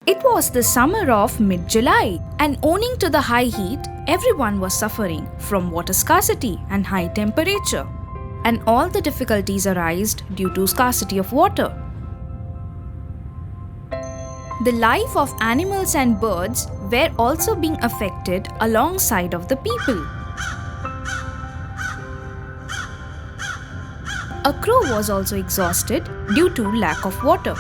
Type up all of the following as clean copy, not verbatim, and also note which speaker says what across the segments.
Speaker 1: It was the summer of mid-July, and owing to the high heat, everyone was suffering from water scarcity and high temperature, and all the difficulties arised due to scarcity of water. The life of animals and birds were also being affected alongside of the people. A crow was also exhausted due to lack of water.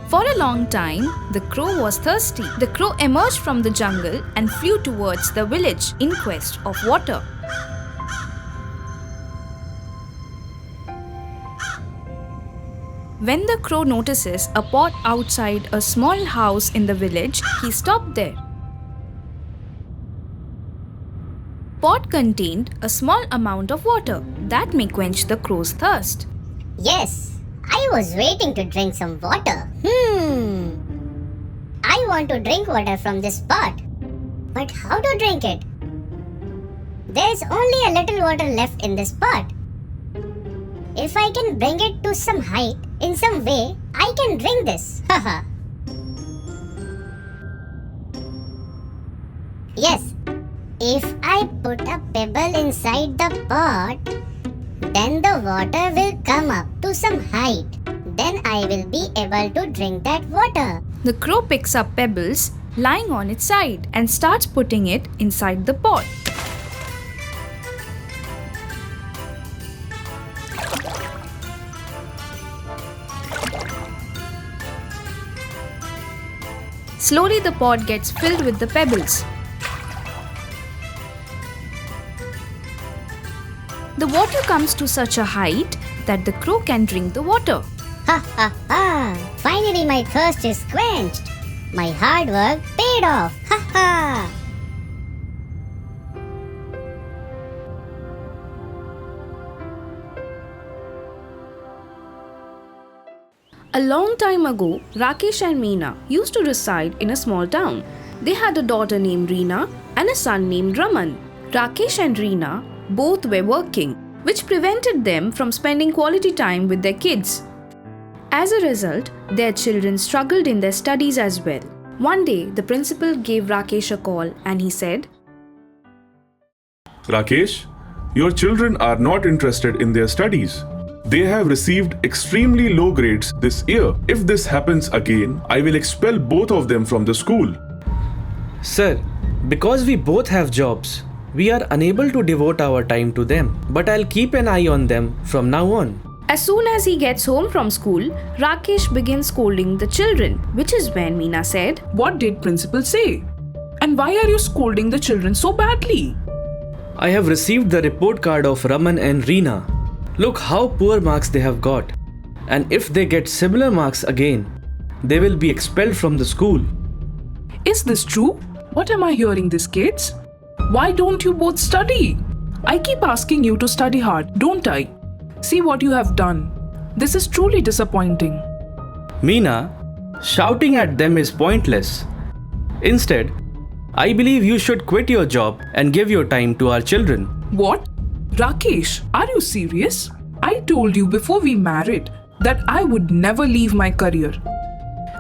Speaker 1: For a long time, the crow was thirsty. The crow emerged from the jungle and flew towards the village in quest of water. When the crow notices a pot outside a small house in the village, he stopped there. Pot contained a small amount of water that may quench the crow's thirst.
Speaker 2: Yes, I was waiting to drink some water. I want to drink water from this pot. But how to drink it? There is only a little water left in this pot. If I can bring it to some height, in some way, I can drink this. Haha. Yes, if I put a pebble inside the pot, then the water will come up to some height. Then I will be able to drink that water.
Speaker 1: The crow picks up pebbles lying on its side and starts putting it inside the pot. Slowly the pot gets filled with the pebbles. The water comes to such a height that the crow can drink the water.
Speaker 2: Ha ha ha! Finally my thirst is quenched. My hard work paid off. Ha ha!
Speaker 1: A long time ago, Rakesh and Meena used to reside in a small town. They had a daughter named Reena and a son named Raman. Rakesh and Reena both were working, which prevented them from spending quality time with their kids. As a result, their children struggled in their studies as well. One day, the principal gave Rakesh a call and he said,
Speaker 3: Rakesh, your children are not interested in their studies. They have received extremely low grades this year. If this happens again, I will expel both of them from the school.
Speaker 4: Sir, because we both have jobs, we are unable to devote our time to them. But I'll keep an eye on them from now on.
Speaker 1: As soon as he gets home from school, Rakesh begins scolding the children, which is when Meena said,
Speaker 5: What did principal say? And why are you scolding the children so badly?
Speaker 4: I have received the report card of Raman and Reena. Look how poor marks they have got. And if they get similar marks again, they will be expelled from the school.
Speaker 5: Is this true? What am I hearing this, kids? Why don't you both study? I keep asking you to study hard, don't I? See what you have done. This is truly disappointing.
Speaker 4: Meena, shouting at them is pointless. Instead, I believe you should quit your job and give your time to our children.
Speaker 5: What? Rakesh, are you serious? I told you before we married that I would never leave my career.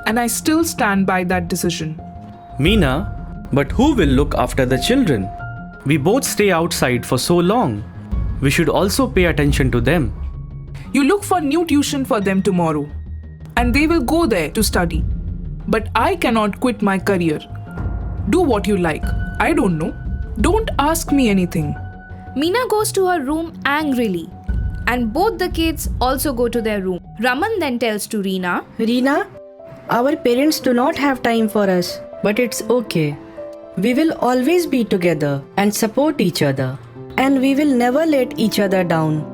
Speaker 5: And I still stand by that decision.
Speaker 4: Meena, but who will look after the children? We both stay outside for so long. We should also pay attention to them.
Speaker 5: You look for new tuition for them tomorrow. And they will go there to study. But I cannot quit my career. Do what you like. I don't know. Don't ask me anything.
Speaker 1: Meena goes to her room angrily, and both the kids also go to their room. Raman then tells to Reena,
Speaker 6: Reena, our parents do not have time for us, but it's okay. We will always be together and support each other, and we will never let each other down.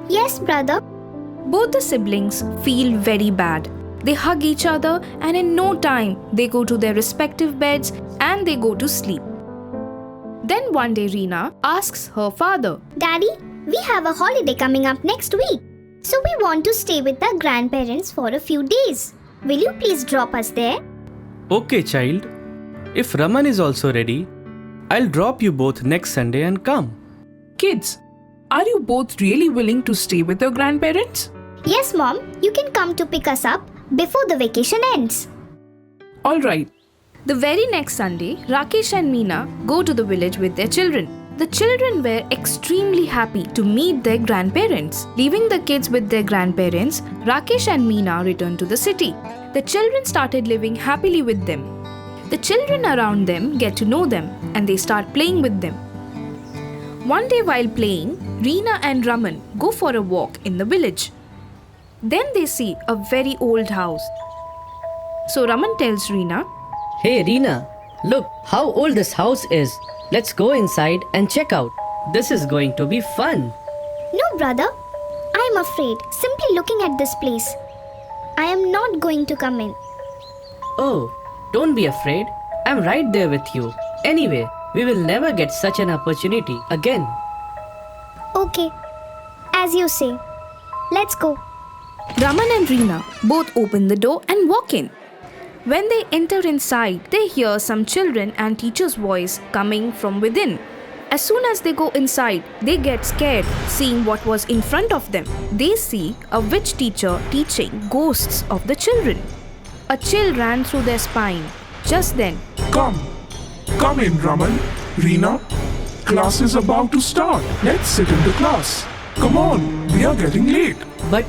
Speaker 2: Yes, brother.
Speaker 1: Both the siblings feel very bad. They hug each other, and in no time, they go to their respective beds and they go to sleep. Then one day Reena asks her father,
Speaker 7: Daddy, we have a holiday coming up next week. So we want to stay with our grandparents for a few days. Will you please drop us there?
Speaker 4: Okay, child. If Raman is also ready, I'll drop you both next Sunday and come.
Speaker 5: Kids, Are you both really willing to stay with your grandparents?
Speaker 7: Yes, Mom, you can come to pick us up before the vacation ends.
Speaker 5: All right.
Speaker 1: The very next Sunday, Rakesh and Meena go to the village with their children. The children were extremely happy to meet their grandparents. Leaving the kids with their grandparents, Rakesh and Meena returned to the city. The children started living happily with them. The children around them get to know them and they start playing with them. One day while playing, Reena and Raman go for a walk in the village. Then they see a very old house. So Raman tells Reena,
Speaker 6: Hey Reena, look how old this house is. Let's go inside and check out. This is going to be fun.
Speaker 7: No, brother. I am afraid simply looking at this place. I am not going to come in.
Speaker 6: Oh, don't be afraid. I'm right there with you. Anyway, we will never get such an opportunity again.
Speaker 7: Okay, as you say. Let's go.
Speaker 1: Raman and Reena both open the door and walk in. When they enter inside, they hear some children and teacher's voice coming from within. As soon as they go inside, they get scared seeing what was in front of them. They see a witch teacher teaching ghosts of the children. A chill ran through their spine. Just then,
Speaker 8: Come in, Raman. Reena, class is about to start. Let's sit in the class. Come on, we are getting late.
Speaker 6: But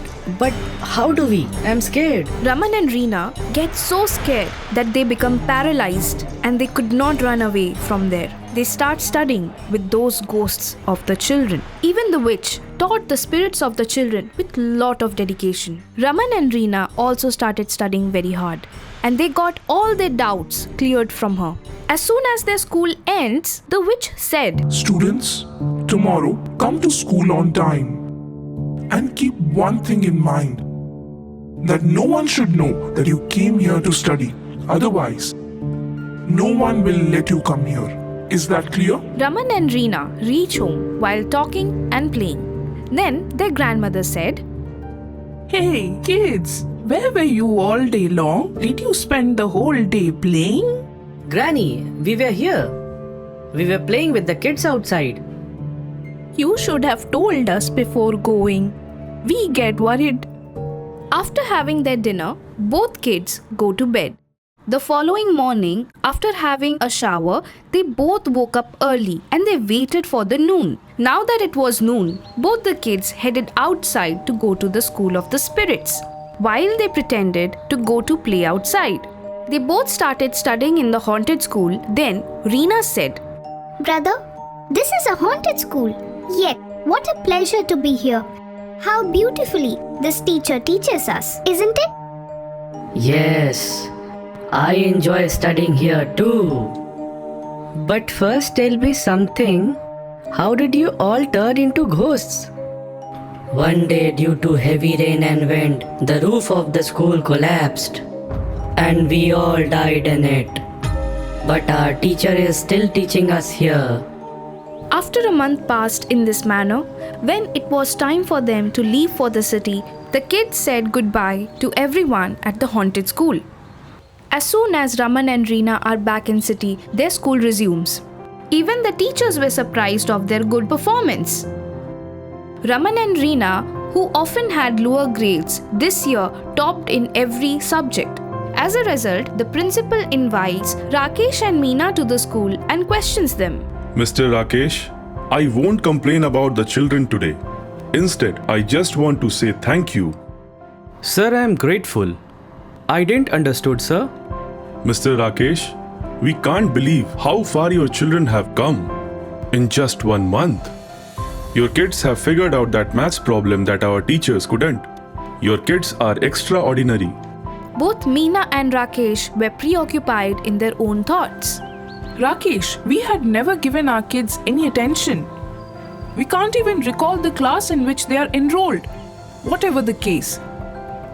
Speaker 6: how do we? I'm scared.
Speaker 1: Raman and Reena get so scared that they become paralyzed and they could not run away from there. They start studying with those ghosts of the children. Even the witch taught the spirits of the children with lot of dedication. Raman and Reena also started studying very hard and they got all their doubts cleared from her. As soon as their school ends, the witch said,
Speaker 8: Students, tomorrow come to school on time. And keep one thing in mind, that no one should know that you came here to study. Otherwise, no one will let you come here. Is that clear?
Speaker 1: Raman and Reena reach home while talking and playing. Then their grandmother said,
Speaker 5: Hey, kids, where were you all day long? Did you spend the whole day playing?
Speaker 6: Granny, we were here. We were playing with the kids outside.
Speaker 1: You should have told us before going. We get worried. After having their dinner, both kids go to bed. The following morning, after having a shower, they both woke up early and they waited for the noon. Now that it was noon, both the kids headed outside to go to the school of the spirits, while they pretended to go to play outside. They both started studying in the haunted school. Then Reena said,
Speaker 7: Brother, this is a haunted school. Yet, what a pleasure to be here. How beautifully this teacher teaches us, isn't it?
Speaker 6: Yes, I enjoy studying here too. But first tell me something. How did you all turn into ghosts? One day, due to heavy rain and wind, the roof of the school collapsed. And we all died in it. But our teacher is still teaching us here.
Speaker 1: After a month passed in this manner, when it was time for them to leave for the city, the kids said goodbye to everyone at the haunted school. As soon as Raman and Reena are back in city, their school resumes. Even the teachers were surprised of their good performance. Raman and Reena, who often had lower grades, this year topped in every subject. As a result, the principal invites Rakesh and Meena to the school and questions them.
Speaker 3: Mr. Rakesh, I won't complain about the children today. Instead, I just want to say thank you.
Speaker 4: Sir, I am grateful. I didn't understood, sir.
Speaker 3: Mr. Rakesh, we can't believe how far your children have come in just 1 month. Your kids have figured out that maths problem that our teachers couldn't. Your kids are extraordinary.
Speaker 1: Both Meena and Rakesh were preoccupied in their own thoughts.
Speaker 5: Rakesh, we had never given our kids any attention. We can't even recall the class in which they are enrolled. Whatever the case,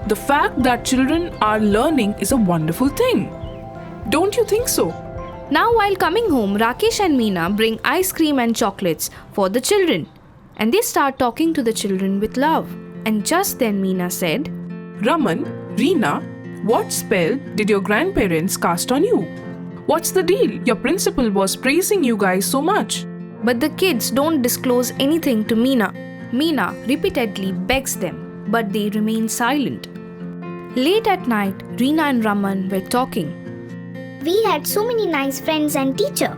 Speaker 5: the fact that children are learning is a wonderful thing. Don't you think so?
Speaker 1: Now while coming home, Rakesh and Meena bring ice cream and chocolates for the children. And they start talking to the children with love. And just then Meena said,
Speaker 5: Raman, Reena, what spell did your grandparents cast on you? What's the deal? Your principal was praising you guys so much.
Speaker 1: But the kids don't disclose anything to Meena. Meena repeatedly begs them, but they remain silent. Late at night, Reena and Raman were talking.
Speaker 7: We had so many nice friends and teacher.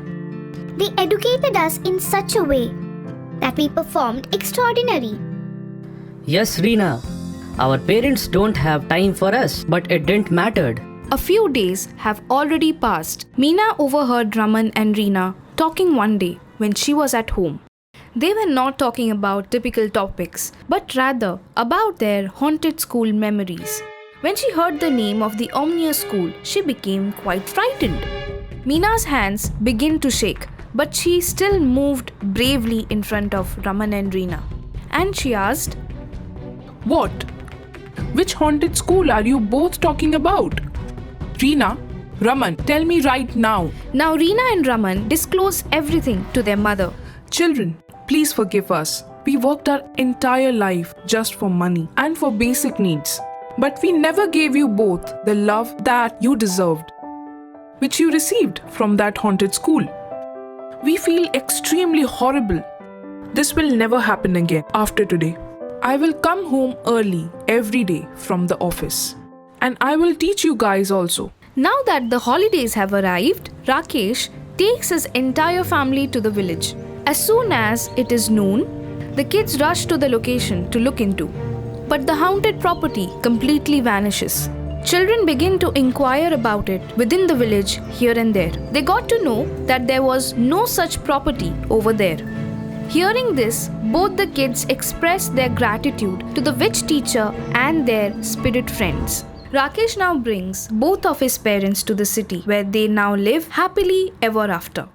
Speaker 7: They educated us in such a way that we performed extraordinary.
Speaker 6: Yes, Reena. Our parents don't have time for us, but it didn't matter.
Speaker 1: A few days have already passed. Meena overheard Raman and Reena talking one day when she was at home. They were not talking about typical topics, but rather about their haunted school memories. When she heard the name of the ominous school, she became quite frightened. Meena's hands began to shake, but she still moved bravely in front of Raman and Reena. And she asked,
Speaker 5: What? Which haunted school are you both talking about? Reena, Raman, tell me right now.
Speaker 1: Now Reena and Raman disclosed everything to their mother.
Speaker 5: Children, please forgive us. We worked our entire life just for money and for basic needs. But we never gave you both the love that you deserved, which you received from that haunted school. We feel extremely horrible. This will never happen again after today. I will come home early every day from the office. And I will teach you guys also.
Speaker 1: Now that the holidays have arrived, Rakesh takes his entire family to the village. As soon as it is noon, the kids rush to the location to look into. But the haunted property completely vanishes. Children begin to inquire about it within the village here and there. They got to know that there was no such property over there. Hearing this, both the kids expressed their gratitude to the witch teacher and their spirit friends. Rakesh now brings both of his parents to the city where they now live happily ever after.